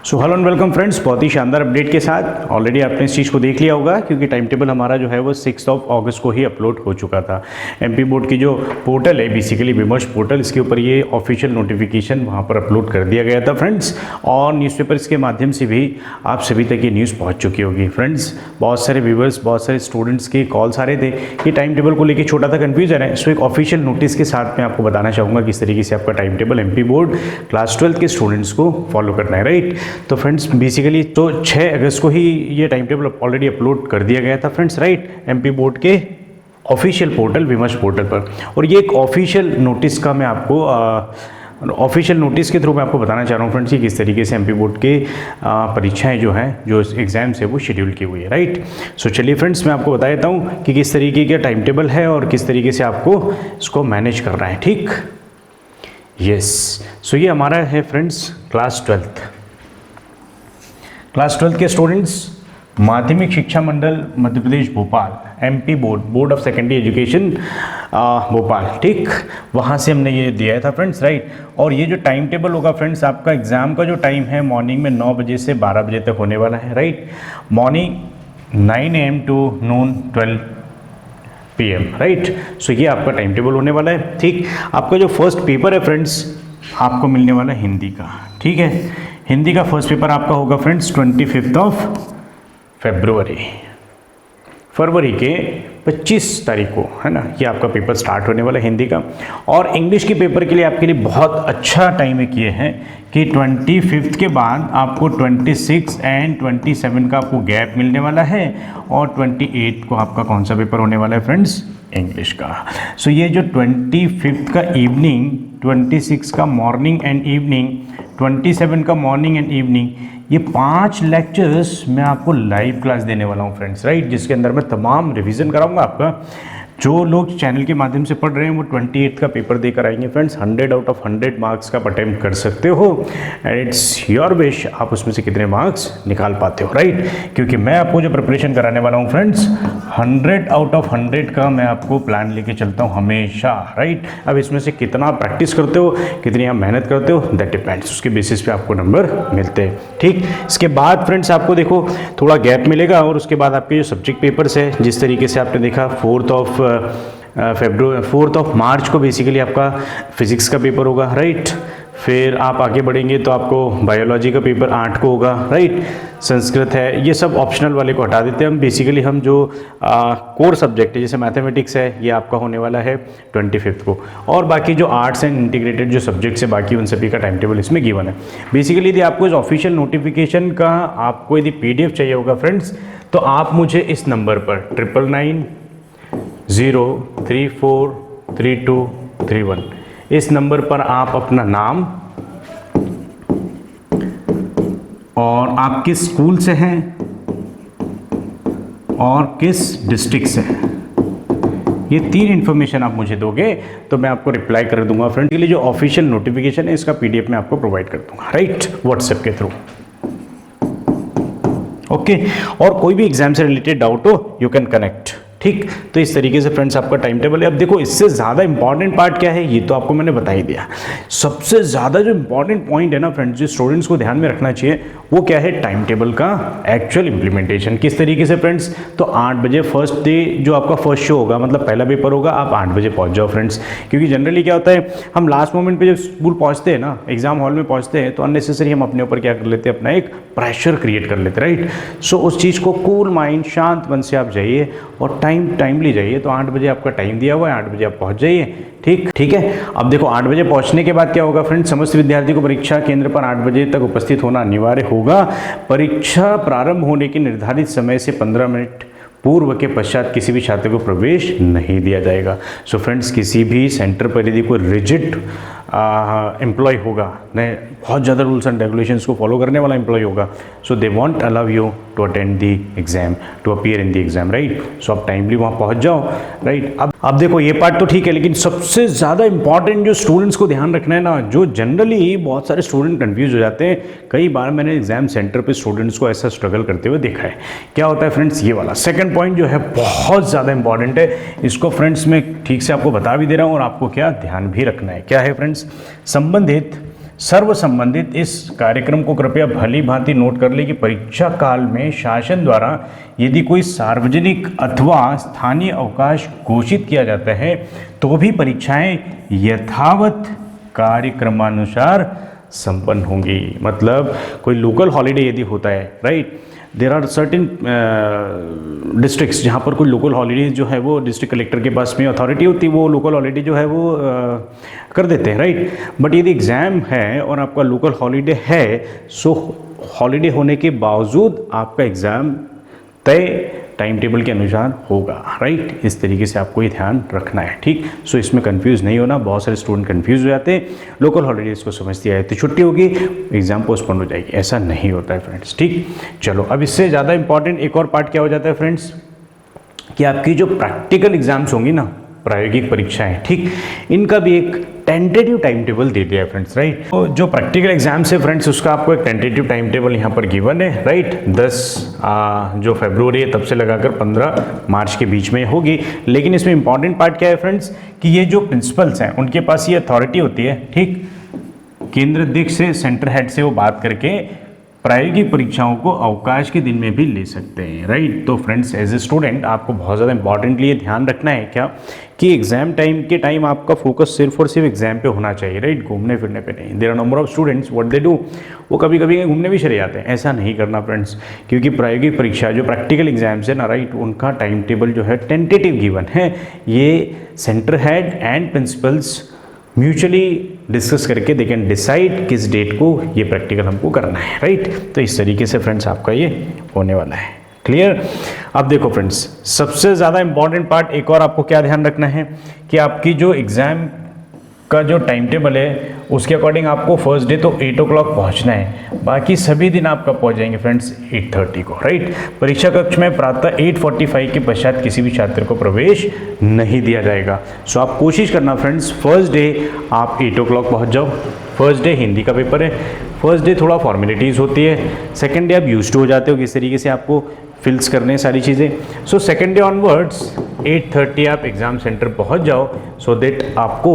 So hello and welcome friends, बहुत ही शानदार update के साथ। ऑलरेडी आपने इस चीज़ को देख लिया होगा क्योंकि टाइम टेबल हमारा जो है वो 6 अगस्त को ही अपलोड हो चुका था। एमपी बोर्ड की जो पोर्टल है, बेसिकली विमर्श पोर्टल, इसके ऊपर ये ऑफिशियल नोटिफिकेशन वहाँ पर अपलोड कर दिया गया था फ्रेंड्स। और न्यूज़पेपर्स के माध्यम से भी आप सभी तक ये न्यूज़ पहुँच चुकी होगी फ्रेंड्स। बहुत सारे व्यूवर्स, बहुत सारे स्टूडेंट्स के कॉल्स आ रहे थे कि टाइम टेबल को लेकर छोटा सा कन्फ्यूजन है। सो एक ऑफिशियल नोटिस के साथ मैं आपको बताना चाहूँगा किस तरीके से आपका time table MP board class 12 के स्टूडेंट्स को फॉलो करना है, राइट। तो फ्रेंड्स बेसिकली तो 6 अगस्त को ही ये टाइम टेबल ऑलरेडी अपलोड कर दिया गया था फ्रेंड्स, राइट, एमपी बोर्ड के ऑफिशियल पोर्टल विमर्श पोर्टल पर। और ये एक ऑफिशियल नोटिस का मैं आपको ऑफिशियल नोटिस के थ्रू मैं आपको बताना चाह रहा हूँ फ्रेंड्स कि किस तरीके से एमपी बोर्ड के परीक्षाएं जो हैं, जो एग्जाम्स है वो शेड्यूल की हुई है, राइट। सो चलिए फ्रेंड्स, मैं आपको बता देता हूँ कि किस तरीके का टाइम टेबल है और किस तरीके से आपको इसको मैनेज करना है, ठीक। यस, सो ये हमारा है फ्रेंड्स क्लास 12 के students, Madhyamik Shiksha Mandal Madhya Pradesh Bhopal, MP board, board of secondary education Bhopal, ठीक। वहाँ से हमने ये दिया था फ्रेंड्स, राइट। और ये जो टाइम टेबल होगा फ्रेंड्स, आपका एग्ज़ाम का जो टाइम है मॉर्निंग में 9 बजे से 12 बजे तक होने वाला है, right. Morning 9 AM to noon 12 PM, right. So ये आपका टाइम टेबल होने वाला है, ठीक। आपका जो फर्स्ट पेपर है फ्रेंड्स, आपको मिलने वाला है हिंदी का, ठीक है। हिंदी का फर्स्ट पेपर आपका होगा फ्रेंड्स 25 फरवरी के 25 तारीख को, है ना, ये आपका पेपर स्टार्ट होने वाला है हिंदी का। और इंग्लिश के पेपर के लिए आपके लिए बहुत अच्छा टाइम है किए हैं कि 25 के बाद आपको 26 एंड 27 का आपको गैप मिलने वाला है। और 28 को आपका कौन सा पेपर होने वाला है फ्रेंड्स, इंग्लिश का। सो ये जो 25 का इवनिंग, 26 का मॉर्निंग एंड इवनिंग, 27 का मॉर्निंग एंड इवनिंग, ये 5 लेक्चर्स मैं आपको लाइव क्लास देने वाला हूँ फ्रेंड्स, राइट, जिसके अंदर मैं तमाम रिवीजन कराऊंगा आपका। जो लोग चैनल के माध्यम से पढ़ रहे हैं वो 28 का पेपर देकर आएंगे फ्रेंड्स। 100 आउट ऑफ 100 मार्क्स का अटेम्प्ट कर सकते हो एंड इट्स योर विश आप उसमें से कितने मार्क्स निकाल पाते हो, राइट। क्योंकि मैं आपको जो प्रिपरेशन कराने वाला हूँ फ्रेंड्स, 100 आउट ऑफ 100 का मैं आपको प्लान लेके चलता हूँ हमेशा, राइट। अब इसमें से कितना प्रैक्टिस करते हो, कितनी आप मेहनत करते हो, दैट डिपेंड्स, उसके बेसिस पे आपको नंबर मिलते हैं, ठीक। इसके बाद फ्रेंड्स आपको देखो थोड़ा गैप मिलेगा और उसके बाद आपके जो सब्जेक्ट पेपर्स है, जिस तरीके से आपने देखा 4 मार्च को बेसिकली आपका फिजिक्स का पेपर होगा, राइट। फिर आप आगे बढ़ेंगे तो आपको बायोलॉजी का पेपर 8 को होगा, राइट। संस्कृत है, ये सब ऑप्शनल वाले को हटा देते हैं हम। बेसिकली हम जो कोर सब्जेक्ट है जैसे मैथमेटिक्स है, ये आपका होने वाला है 25 को। और बाकी जो आर्ट्स एंड इंटीग्रेटेड जो सब्जेक्ट्स है बाकी उन सभी का टाइम टेबल इसमें गिवन है। बेसिकली यदि आपको इस ऑफिशियल नोटिफिकेशन का आपको यदि PDF चाहिए होगा फ्रेंड्स, तो आप मुझे इस नंबर पर 9990343231 इस नंबर पर आप अपना नाम और आप किस स्कूल से हैं और किस डिस्ट्रिक्ट से हैं, ये 3 इन्फॉर्मेशन आप मुझे दोगे तो मैं आपको रिप्लाई कर दूंगा फ्रेंड। के लिए जो ऑफिशियल नोटिफिकेशन है इसका PDF मैं आपको प्रोवाइड कर दूंगा, राइट, व्हाट्सएप के थ्रू, ओके। और कोई भी एग्जाम से रिलेटेड डाउट हो यू कैन कनेक्ट, ठीक। तो इस तरीके से फ्रेंड्स आपका टाइम टेबल है। अब देखो इससे ज़्यादा इंपॉर्टेंट पार्ट क्या है, ये तो आपको मैंने बता ही दिया। सबसे ज़्यादा जो इंपॉर्टेंट पॉइंट है ना फ्रेंड्स, जो स्टूडेंट्स को ध्यान में रखना चाहिए, वो क्या है, टाइम टेबल का एक्चुअल इंप्लीमेंटेशन। किस तरीके से फ्रेंड्स, तो 8 बजे फर्स्ट डे जो आपका फर्स्ट शो होगा, मतलब पहला पेपर होगा, आप 8 बजे पहुँच जाओ फ्रेंड्स। क्योंकि जनरली क्या होता है, हम लास्ट मोमेंट पर जब स्कूल पहुँचते हैं ना, एग्जाम हॉल में पहुँचते हैं, तो अननेसेसरी हम अपने ऊपर क्या कर लेते हैं, अपना एक प्रेशर क्रिएट कर लेते हैं, राइट। सो उस चीज़ को कूल माइंड, शांत मन से आप जाइए और टाइमली जाइए। तो 8 बजे आपका टाइम दिया हुआ है, 8 बजे आप पहुंच जाइए, ठीक है। अब देखो 8 बजे पहुंचने के बाद क्या होगा फ्रेंड्स, समस्त विद्यार्थी को परीक्षा केंद्र पर 8 बजे तक उपस्थित होना अनिवार्य होगा। परीक्षा प्रारंभ होने के निर्धारित समय से 15 मिनट पूर्व के पश्चात किसी भी छात्र को प्रवेश नहीं दिया जाएगा। सो फ्रेंड्स, किसी भी सेंटर पर यदि कोई रिजिड एम्प्लॉय होगा, नहीं, बहुत ज़्यादा रूल्स एंड रेगुलेशंस को फॉलो करने वाला एम्प्लॉय होगा, so they won't allow you to attend the exam, to appear in the exam, right. So आप टाइमली वहाँ पहुँच जाओ, राइट। अब देखो ये पार्ट तो ठीक है, लेकिन सबसे ज़्यादा इंपॉर्टेंट जो स्टूडेंट्स को ध्यान रखना है ना, जो जनरली बहुत सारे स्टूडेंट कन्फ्यूज हो जाते हैं। कई बार मैंने एग्जाम सेंटर पर स्टूडेंट्स को ऐसा स्ट्रगल करते हुए देखा है। क्या होता है फ्रेंड्स, ये वाला सेकंड पॉइंट जो है बहुत ज़्यादा इंपॉर्टेंट है। इसको फ्रेंड्स मैं ठीक से आपको बता भी दे रहा हूँ और आपको क्या ध्यान भी रखना है। क्या है फ्रेंड्स, संबंधित सर्व संबंधित इस कार्यक्रम को कृपया भली भांति नोट कर ले कि परीक्षा काल में शासन द्वारा यदि कोई सार्वजनिक अथवा स्थानीय अवकाश घोषित किया जाता है तो भी परीक्षाएं यथावत कार्यक्रमानुसार संपन्न होंगी। मतलब कोई लोकल हॉलीडे यदि होता है, right, there are certain districts जहाँ पर कोई लोकल हॉलीडे जो है वो डिस्ट्रिक्ट कलेक्टर के पास में अथॉरिटी होती है, वो लोकल हॉलीडे जो है वो कर देते हैं, राइट। बट यदि एग्ज़ाम है और आपका लोकल हॉलीडे है, सो हॉलीडे होने के बावजूद आपका एग्ज़ाम तय टाइम टेबल के अनुसार होगा, राइट। इस तरीके से आपको ये ध्यान रखना है, ठीक। सो इसमें कंफ्यूज नहीं होना, बहुत सारे स्टूडेंट कंफ्यूज हो जाते हैं, लोकल हॉलीडेज को समझ दिया है तो छुट्टी होगी, एग्जाम पोस्टपोन हो जाएगी, ऐसा नहीं होता है फ्रेंड्स, ठीक। चलो अब इससे ज़्यादा इंपॉर्टेंट एक और पार्ट क्या हो जाता है फ्रेंड्स, कि आपकी जो प्रैक्टिकल एग्जाम्स होंगी ना, प्रायोगिक परीक्षाएं, ठीक, इनका भी एक टेंटेटिव टाइम टेबल दे दिया है फ्रेंड्स, राइट। तो जो प्रैक्टिकल एग्जाम्स है फ्रेंड्स, उसका आपको एक टेंटेटिव टाइम टेबल यहाँ पर गिवन है, राइट। 10 जो फरवरी है तब से लगाकर 15 मार्च के बीच में होगी। लेकिन इसमें इंपॉर्टेंट पार्ट क्या है फ्रेंड्स, कि ये जो प्रिंसिपल्स हैं उनके पास ये अथॉरिटी होती है, ठीक, केंद्र अध्यक्ष से, सेंटर हेड से वो बात करके प्रायोगिक परीक्षाओं को अवकाश के दिन में भी ले सकते हैं, राइट। तो फ्रेंड्स एज ए स्टूडेंट आपको बहुत ज़्यादा इंपॉर्टेंटली ये ध्यान रखना है क्या, कि एग्जाम टाइम के टाइम आपका फोकस सिर्फ और सिर्फ एग्जाम पे होना चाहिए, राइट, घूमने फिरने पे नहीं। There are number of students what they do, वो कभी कभी घूमने भी चले जाते हैं, ऐसा नहीं करना फ्रेंड्स, क्योंकि प्रायोगिक परीक्षा जो प्रैक्टिकल एग्जाम्स है ना, राइट, उनका टाइम टेबल जो है टेंटेटिव गिवन है, ये centre head and principles mutually discuss करके दे कैन डिसाइड किस डेट को ये प्रैक्टिकल हमको करना है, राइट। तो इस तरीके से फ्रेंड्स आपका ये होने वाला है, क्लियर। अब देखो फ्रेंड्स, सबसे ज़्यादा इंपॉर्टेंट पार्ट एक और आपको क्या ध्यान रखना है, कि आपकी जो एग्ज़ाम का जो टाइम टेबल है उसके अकॉर्डिंग आपको फर्स्ट डे तो 8 o'clock पहुँचना है, बाकी सभी दिन आप कब पहुँच जाएंगे फ्रेंड्स, 8:30 को, राइट। परीक्षा कक्ष में प्रातः 8:45 के पश्चात किसी भी छात्र को प्रवेश नहीं दिया जाएगा। सो आप कोशिश करना फ्रेंड्स, फर्स्ट डे आप 8 o'clock पहुँच जाओ। फर्स्ट डे हिंदी का पेपर है, फर्स्ट डे थोड़ा फॉर्मेलिटीज़ होती है, सेकेंड डे आप यूज्ड टू हो जाते हो किस तरीके से आपको फिल्स करने हैं सारी चीज़ें। सो सेकेंड डे ऑनवर्ड्स 8:30 आप एग्ज़ाम सेंटर पहुंच जाओ, सो दैट आपको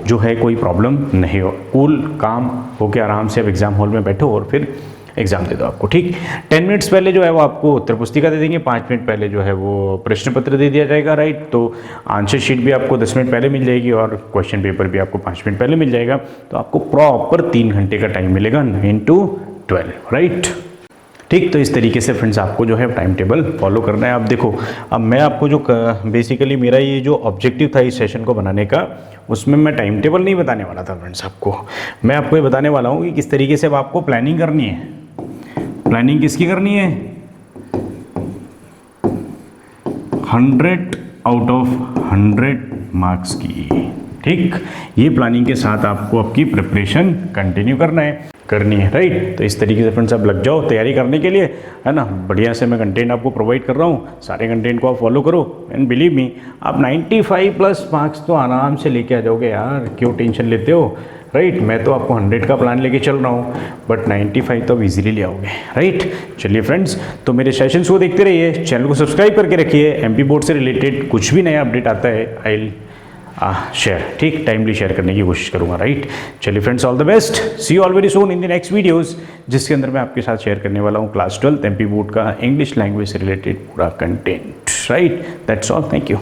जो है कोई प्रॉब्लम नहीं हो, कूल काम होकर आराम से आप एग्ज़ाम हॉल में बैठो और फिर एग्ज़ाम दे दो आपको, ठीक। 10 मिनट्स पहले जो है वो आपको उत्तर पुस्तिका दे देंगे, 5 मिनट पहले जो है वो प्रश्न पत्र दे दिया जाएगा, राइट। तो आंसर शीट भी आपको 10 मिनट पहले मिल जाएगी और क्वेश्चन पेपर भी आपको 5 मिनट पहले मिल जाएगा। तो आपको प्रॉपर 3 घंटे का टाइम मिलेगा 9 to 12, राइट, ठीक। तो इस तरीके से फ्रेंड्स आपको जो है टाइम टेबल फॉलो करना है। अब देखो, अब मैं आपको जो बेसिकली मेरा ये जो ऑब्जेक्टिव था इस सेशन को बनाने का, उसमें मैं टाइम टेबल नहीं बताने वाला था फ्रेंड्स आपको, मैं आपको ये बताने वाला हूँ कि किस तरीके से अब आपको प्लानिंग करनी है। प्लानिंग किसकी करनी है, 100 out of 100 मार्क्स की, ठीक। ये प्लानिंग के साथ आपको आपकी प्रिपरेशन कंटिन्यू करनी है, राइट। तो इस तरीके से फ्रेंड्स आप लग जाओ तैयारी करने के लिए, है ना। बढ़िया से मैं कंटेंट आपको प्रोवाइड कर रहा हूँ, सारे कंटेंट को आप फॉलो करो एंड बिलीव मी आप 95+ मार्क्स तो आराम से लेके आ जाओगे यार, क्यों टेंशन लेते हो, राइट। मैं तो आपको 100 का प्लान लेके चल रहा हूँ, बट 95 तो आप इजीली ले आओगे, राइट। चलिए फ्रेंड्स, तो मेरे सेशंस को देखते रहिए, चैनल को सब्सक्राइब करके रखिए, एमपी बोर्ड से रिलेटेड कुछ भी नया अपडेट आता है आई शेयर, ठीक, टाइमली शेयर करने की कोशिश करूंगा, राइट। चलिए friends, all the best, see you all very soon in the next videos, जिसके अंदर मैं आपके साथ शेयर करने वाला हूँ क्लास 12 एमपी बोर्ड का इंग्लिश लैंग्वेज से रिलेटेड पूरा content, right. That's all, thank you.